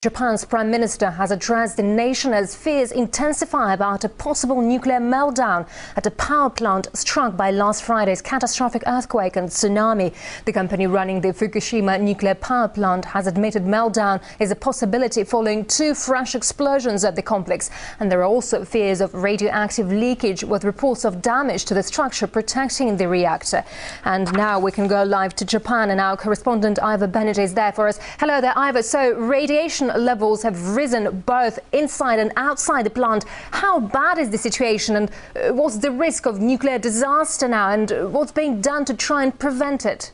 Japan's Prime Minister has addressed the nation as fears intensify about a possible nuclear meltdown at a power plant struck by last Friday's catastrophic earthquake and tsunami. The company running the Fukushima nuclear power plant has admitted meltdown is a possibility following 2 fresh explosions at the complex. And there are also fears of radioactive leakage, with reports of damage to the structure protecting the reactor. And now we can go live to Japan, and our correspondent Ivor Bennett is there for us. Hello there, Ivor. So radiation levels have risen both inside and outside the plant. How bad is the situation, and what's the risk of nuclear disaster now, and what's being done to try and prevent it?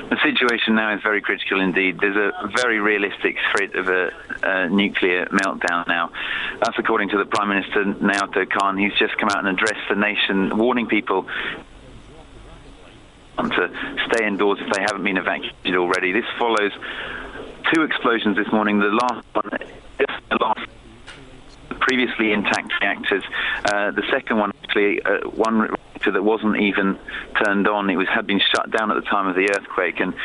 The situation now is very critical indeed. There's a very realistic threat of a nuclear meltdown now. That's according to the Prime Minister, Naoto Kan. He's just come out and addressed the nation, warning people to stay indoors if they haven't been evacuated already. This follows 2 explosions this morning. The last one, previously intact reactors. The second one, actually, one reactor that wasn't even turned on. Had been shut down at the time of the earthquake, and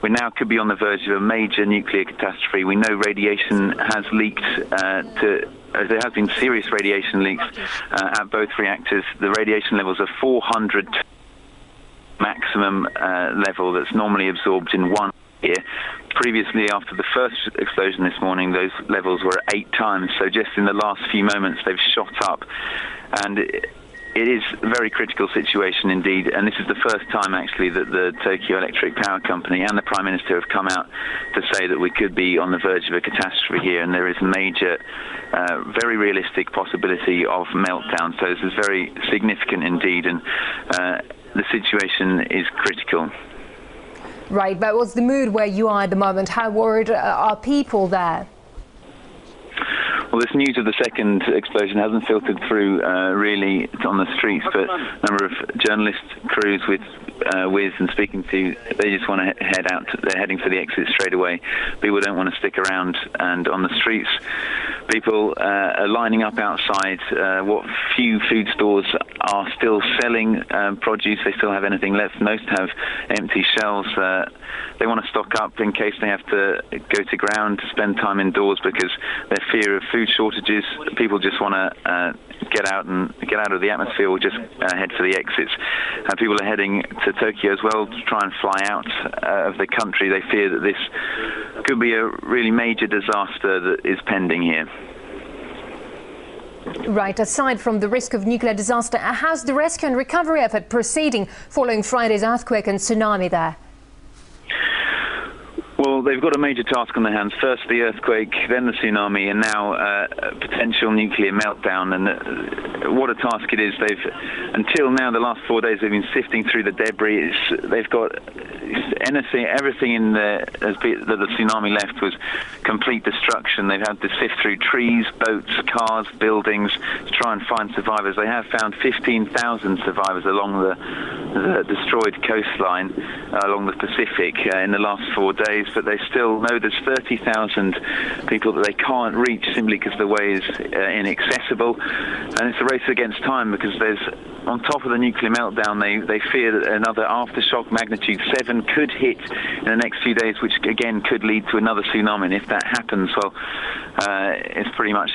we now could be on the verge of a major nuclear catastrophe. We know radiation has leaked there has been serious radiation leaks at both reactors. The radiation levels are 400 maximum level that's normally absorbed in 1 year. Previously, after the first explosion this morning, those levels were 8 times. So just in the last few moments, they've shot up. And it is a very critical situation indeed. And this is the first time, actually, that the Tokyo Electric Power Company and the Prime Minister have come out to say that we could be on the verge of a catastrophe here. And there is a major, very realistic possibility of meltdown. So this is very significant indeed. And the situation is critical. Right, but what's the mood where you are at the moment? How worried are people there? Well, this news of the second explosion hasn't filtered through really on the streets, but a number of journalist crews with and speaking to, they just want to head out. They're heading for the exit straight away. People don't want to stick around, and on the streets, people are lining up outside. What few food stores are still selling produce, they still have anything left. Most have empty shelves. They want to stock up in case they have to go to ground to spend time indoors because their fear of food shortages. People just want to get out of the atmosphere, or just head for the exits. And people are heading to Tokyo as well to try and fly out of the country. They fear that this could be a really major disaster that is pending here. Right. Aside from the risk of nuclear disaster, how's the rescue and recovery effort proceeding following Friday's earthquake and tsunami there? Well, they've got a major task on their hands. First the earthquake, then the tsunami, and now a potential nuclear meltdown. And what a task it is. Until now, the last 4 days, they've been sifting through the debris. They've got everything in there that the tsunami left was complete destruction. They've had to sift through trees, boats, cars, buildings to try and find survivors. They have found 15,000 survivors along the destroyed coastline along the Pacific in the last 4 days, but they still know there's 30,000 people that they can't reach simply because the way is inaccessible. And it's a race against time, because there's, on top of the nuclear meltdown, they fear that another aftershock magnitude 7 could hit in the next few days, which again could lead to another tsunami. And if that happens, well, it's pretty much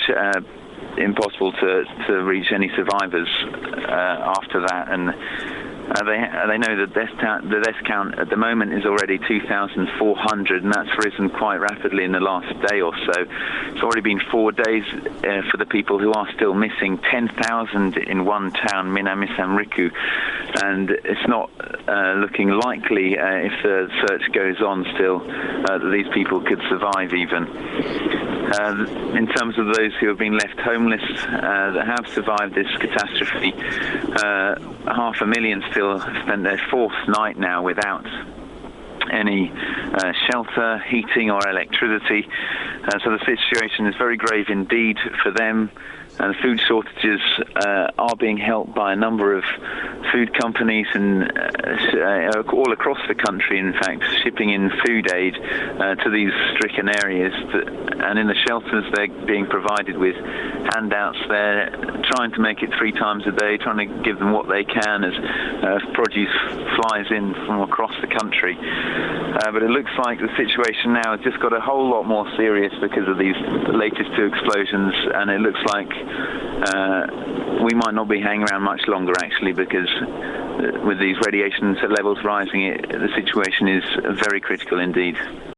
impossible to reach any survivors after that. And they know that the death count at the moment is already 2,400, and that's risen quite rapidly in the last day or so. It's already been 4 days for the people who are still missing, 10,000 in one town, Minamisanriku, and it's not looking likely, if the search goes on still, that these people could survive even. In terms of those who have been left homeless that have survived this catastrophe, 500,000 still spent their 4th night now without any shelter, heating or electricity. So the situation is very grave indeed for them. And food shortages are being helped by a number of food companies and all across the country, in fact, shipping in food aid to these stricken areas. And in the shelters, they're being provided with handouts. They're trying to make it 3 times a day, trying to give them what they can as produce flies in from across the country. But it looks like the situation now has just got a whole lot more serious because of these latest 2 explosions, and it looks like we might not be hanging around much longer, actually, because with these radiation levels rising, the situation is very critical indeed.